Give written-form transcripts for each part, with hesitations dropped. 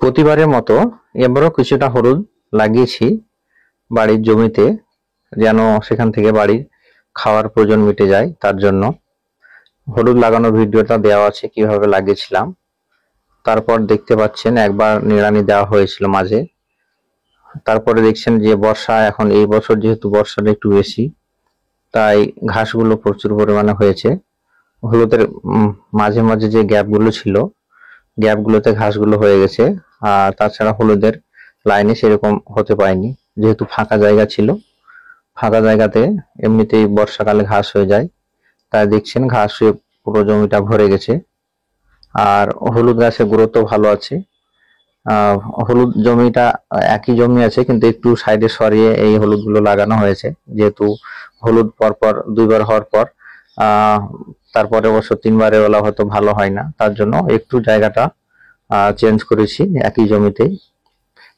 প্রতিবারের মতো এবারও কিছুটা হলুদ লাগিয়েছি বাড়ির জমিতে, যেন সেখান থেকে বাড়ির খাওয়ার প্রয়োজন মিটে যায়। তার জন্য হলুদ লাগানোর ভিডিওটা দেওয়া আছে কিভাবে লাগিয়েছিলাম। তারপর দেখতে পাচ্ছেন একবার নিড়ানি দেওয়া হয়েছিল মাঝে। তারপরে দেখছেন যে বর্ষা, এখন এই বছর যেহেতু বর্ষাটা একটু বেশি, তাই ঘাসগুলো প্রচুর পরিমাণে হয়েছে। হলুদের মাঝে মাঝে যে গ্যাপগুলো ছিল, গ্যাপগুলোতে ঘাসগুলো হয়ে গেছে। আর তাছাড়া হলুদের লাইনে সেরকম হতে পারেনি, যেহেতু ফাঁকা জায়গা ছিল। ফাঁকা জায়গাতে এমনিতেই বর্ষাকালে ঘাস হয়ে যায়, তাই দেখছেন ঘাস হয়ে পুরো জমিটা ভরে গেছে। আর হলুদ গাছের গ্রোথ ভালো আছে। হলুদ জমিটা একই জমি আছে, কিন্তু একটু সাইডে সরিয়ে এই হলুদগুলো লাগানো হয়েছে, যেহেতু হলুদ পরপর দুইবার হওয়ার পর তারপরে অবশ্য তিনবারে ওলা হয়তো ভালো হয় না, তার জন্য একটু জায়গাটা চেঞ্জ করেছি। একই জমিতেই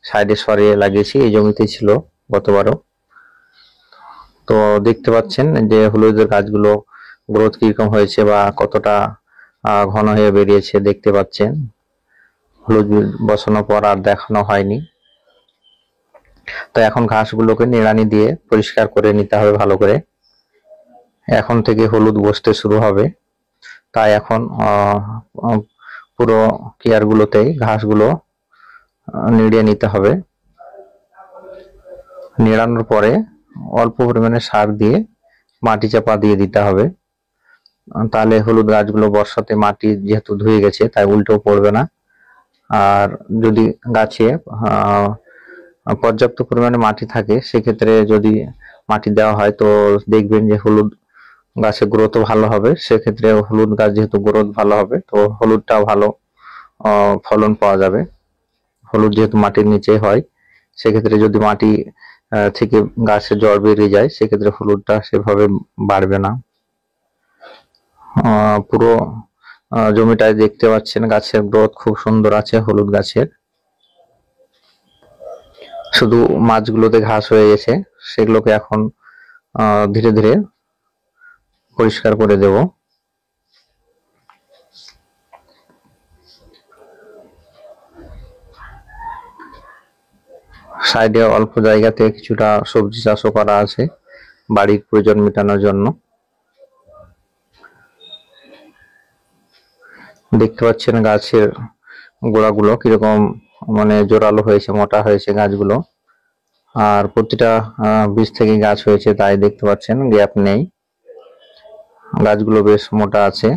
সাইডে সরিয়ে লাগিয়েছি, এই জমিতেই ছিল গতবারও। তো দেখতে পাচ্ছেন যে হলুদের গাছগুলো গ্রোথ কিরকম হয়েছে বা কতটা ঘন হয়ে বেরিয়েছে দেখতে পাচ্ছেন। হলুদ বসানোর পর আর দেখানো হয়নি, তো এখন ঘাসগুলোকে নিড়ানি দিয়ে পরিষ্কার করে নিতে হবে ভালো করে। এখন থেকে হলুদ বসতে শুরু হবে, তাই এখন পুরো কেয়ারগুলোতেই ঘাসগুলো নিড়িয়ে নিতে হবে। নিড়ানোর পরে অল্প পরিমাণে সার দিয়ে মাটি চাপা দিয়ে দিতে হবে, তাহলে হলুদ গাছগুলো বর্ষাতে মাটি যেহেতু ধুয়ে গেছে তাই উল্টো পড়বে না। আর যদি গাছে পর্যাপ্ত পরিমাণে মাটি থাকে, সেক্ষেত্রে যদি মাটি দেওয়া হয় তো দেখবেন যে হলুদ গাছের গ্রোথও ভালো হবে। সেক্ষেত্রে হলুদ গাছ যেহেতু গ্রোথ ভালো হবে, তো হলুদটাও ভালো ফলন পাওয়া যাবে। হলুদ যেহেতু মাটির নিচে হয়, সেক্ষেত্রে যদি মাটি থেকে গাছে জড় বেরিয়ে যায়, সেক্ষেত্রে হলুদটা সেভাবে বাড়বে না। পুরো জমিটায় দেখতে পাচ্ছেন গাছের গ্রোথ খুব সুন্দর আছে হলুদ গাছের। শুধু মাছগুলোতে ঘাস হয়ে গেছে, সেগুলোকে এখন ধীরে ধীরে পরিষ্কার করে দেব। সাইডে অল্প জায়গাতে কিছুটা সবজি চাষও করা আছে বাড়ির প্রয়োজন মেটানোর জন্য। দেখতে পাচ্ছেন গাছের গোড়াগুলো কিরকম মানে জোরালো হয়েছে, মোটা হয়েছে গাছগুলো। আর প্রতিটা বীজ থেকে গাছ হয়েছে, তাই দেখতে পাচ্ছেন গ্যাপ নেই, গাছগুলো বেশ মোটা আছে।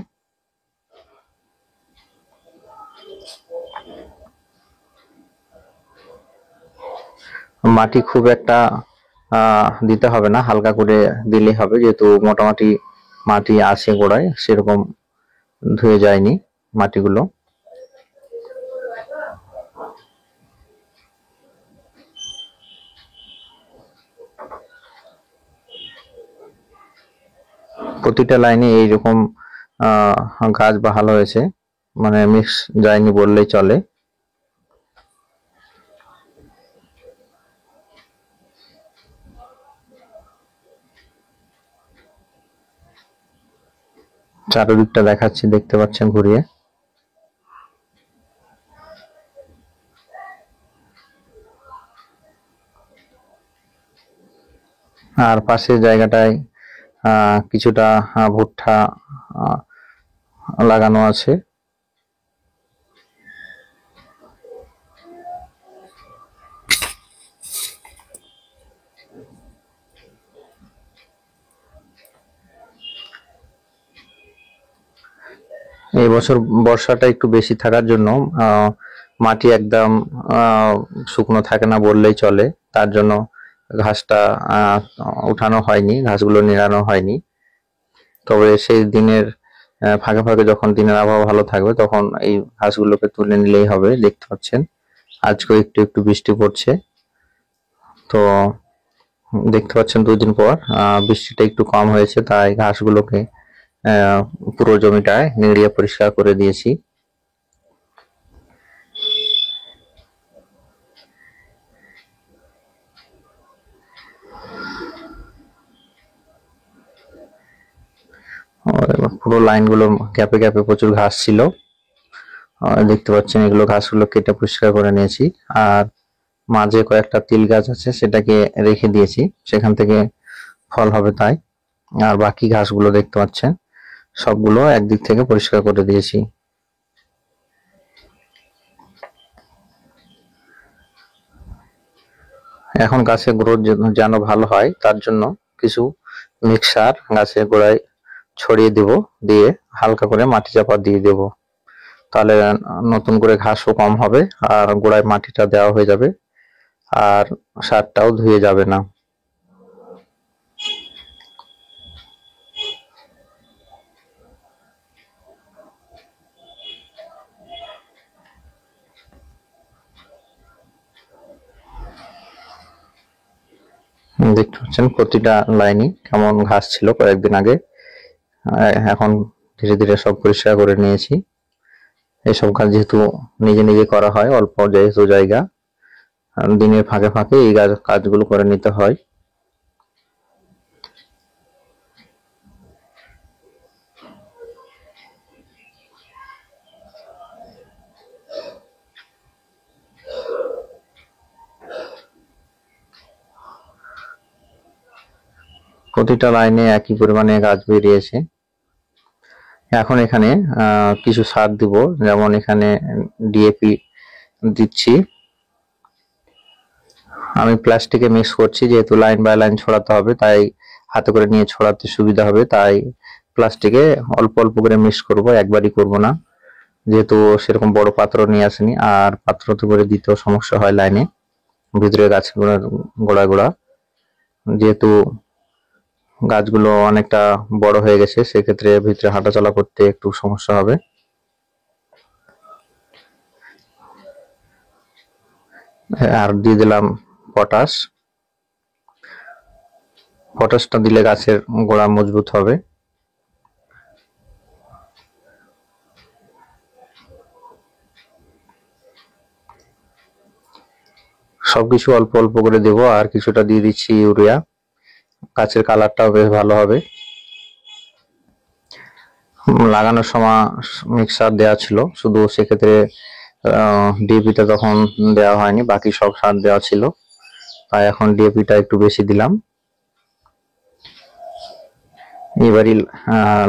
মাটি খুব একটা দিতে হবে না, হালকা করে দিলে হবে, যেহেতু মোটামুটি মাটি আছে গোড়ায়, সেরকম ধুয়ে যায়নি মাটিগুলো। প্রতিটা লাইনে এইরকম গাছ ভালো হয়েছে, মানে মিক্স যায়নি বললেই চলে। চারদিকটা দেখাচ্ছি, দেখতে পাচ্ছেন ঘুরিয়ে। আর পাশের জায়গাটায় কিছুটা ভুট্টা লাগানো আছে। এই বছর বর্ষাটা একটু বেশি থাকার জন্য মাটি একদম শুকনো থাকে না বললেই চলে, তার জন্য ঘাসটা উঠানো হয়নি, ঘাসগুলো নিড়ানো হয়নি। তবে সেই দিনের ফাঁকে ফাঁকে যখন দিনের আবহাওয়া ভালো থাকবে, তখন এই ঘাসগুলোকে তুলে নিলেই হবে। দেখতে পাচ্ছেন আজকেও একটু একটু বৃষ্টি পড়ছে, তো দেখতে পাচ্ছেন 2 দিন পর বৃষ্টিটা একটু কম হয়েছে, তাই ঘাসগুলোকে পুরো জমিটায় নিড়িয়ে পরিষ্কার করে দিয়েছি। পুরো লাইনগুলো গ্যাপে গ্যাপে প্রচুর ঘাস ছিল, দেখতে পাচ্ছেন এগুলো ঘাসগুলো কেটে পরিষ্কার করে নিয়েছি। আর মাঝে কয়েকটা তিল গাছ আছে, সেটাকে রেখে দিয়েছি, সেখান থেকে ফল হবে তাই। আর বাকি ঘাসগুলো দেখতে পাচ্ছেন সবগুলো একদিক থেকে পরিষ্কার করে দিয়েছি। এখন গাছের গ্রোথ যেন ভালো হয় তার জন্য কিছু মিক্সার গাছের গোড়ায় ছড়িয়ে দেব, দিয়ে হালকা করে মাটি চাপা দিয়ে দেব। তাহলে নতুন করে ঘাসও কম হবে আর গোড়ায় মাটিটা দেওয়া হয়ে যাবে আর সারটাও ধুয়ে যাবে না। দেখতে পাচ্ছেন প্রতিটা লাইনই কেমন ঘাস ছিল কয়েকদিন আগে, এখন ধীরে ধীরে সব পরিষ্কার করে নিয়েছি। এসব কাজ যেহেতু নিজে নিজে করা হয়, অল্প যেহেতু জায়গা, দিনের ফাঁকে ফাঁকে এই কাজগুলো করে নিতে হয়। প্রতিটা লাইনে একই পরিমাণে গাছ বেরিয়েছে। এখন এখানে কিছু সার দিব, যেমন এখানে ডিএপি দিচ্ছি। আমি প্লাস্টিকে মিক্স করছি, যেহেতু লাইন বাই লাইন ছড়াতে হবে, তাই হাতে করে নিয়ে ছড়াতে সুবিধা হবে, তাই প্লাস্টিকে অল্প অল্প করে মিক্স করব, একবারই করব না, যেহেতু সেরকম বড় পাত্র নিয়ে আসেনি। আর পাত্রতে করে দিতেও সমস্যা হয় লাইনে, ভিতরে গাছের গোড়া গোড়া, যেহেতু গাছগুলো অনেকটা বড় হয়ে গেছে, সেক্ষেত্রে ভিতরে হাঁটাচলা করতে একটু সমস্যা হবে। আর দিয়ে দিলাম পটাশ। পটাশটা দিলে গাছের গোড়া মজবুত হবে। সবকিছু অল্প অল্প করে দেব, আর কিছুটা দিয়ে দিচ্ছি ইউরিয়া, গাছের কালারটাও বেশ ভালো হবে। লাগানোর সময় মিক্সার দেওয়া ছিল, শুধু সেক্ষেত্রে ডিএপিটা তখন দেওয়া হয়নি, বাকি সব সার দেওয়া ছিল, তাই এখন ডিএপিটা একটু বেশি দিলাম। এবারই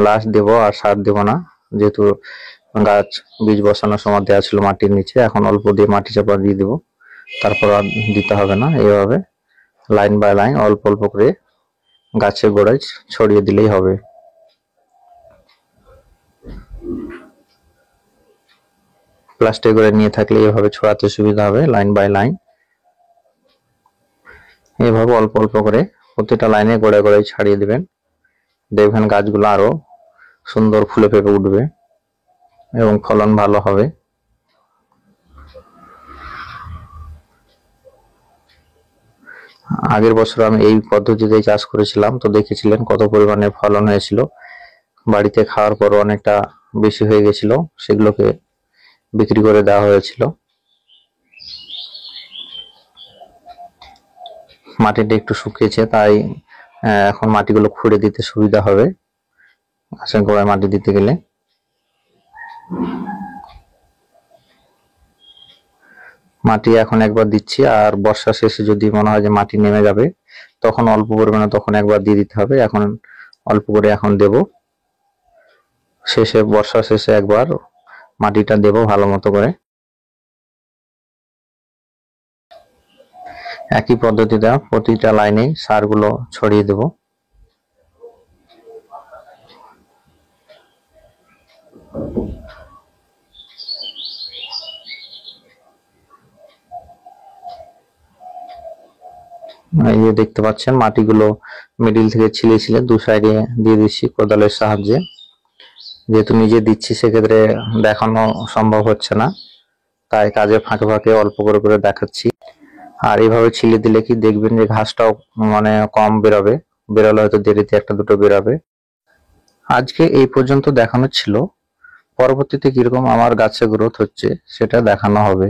লাস্ট দেব, আর সার দেব না, যেহেতু গাছ বীজ বসানোর সময় দেওয়া ছিল মাটির নিচে, এখন অল্প দিয়ে মাটি চাপা দিয়ে দেবো, তারপর আর দিতে হবে না। এইভাবে লাইন বাই লাইন অল্প অল্প করে গাছের গোড়ায় ছড়িয়ে দিলেই হবে। প্লাস্টিক করে নিয়ে থাকলে এভাবে ছড়াতে সুবিধা হবে, লাইন বাই লাইন। এভাবে অল্প অল্প করে প্রতিটা লাইনে গোড়ায় গোড়ায় ছাড়িয়ে দিবেন, দেখবেন গাছগুলো আরো সুন্দর ফুলে ফেপে উঠবে এবং ফলন ভালো হবে। আগের বছর আমি এই পদ্ধতিতে চাষ করেছিলাম, তো দেখেছিলেন কত পরিমাণে ফলন হয়েছিল। বাড়িতে খাওয়ার পর অনেকটা বেশি হয়ে গেছিল, সেগুলোকে বিক্রি করে দেওয়া হয়েছিল। মাটিটা একটু শুকিয়েছে, তাই এখন মাটিগুলো খুঁড়ে দিতে সুবিধা হবে গাছের গোড়ায় মাটি দিতে গেলে। মাটি এখন একবার দিচ্ছি, আর বর্ষা শেষে যদি মনে হয় যে মাটি নেমে যাবে, তখন অল্প পরিমাণে তখন একবার দিয়ে দিতে হবে। এখন অল্প করে এখন দেব, শেষে বর্ষা শেষে একবার মাটিটা দেব ভালো মতো করে। একই পদ্ধতিতে প্রতিটা লাইনে সারগুলো ছড়িয়ে দেব। এই যে দেখতে পাচ্ছেন মাটিগুলো মিডিল থেকে ছিলে ছিলে দু সাইডে দিয়ে দিচ্ছি কোদালের সাহায্যে। যেহেতু নিজে দিচ্ছি, সেক্ষেত্রে দেখানো সম্ভব হচ্ছে না, তাই কাজে ফাঁকে ফাঁকে অল্প করে করে দেখাচ্ছি। আর এইভাবে ছিলে দিলে কি দেখবেন যে ঘাসটাও মানে কম বেরোবে, বেরোলে হয়তো দেরিতে একটা দুটো বেরোবে। আজকে এই পর্যন্ত দেখানো ছিল, পরবর্তীতে কিরকম আমার গাছে গ্রোথ হচ্ছে সেটা দেখানো হবে।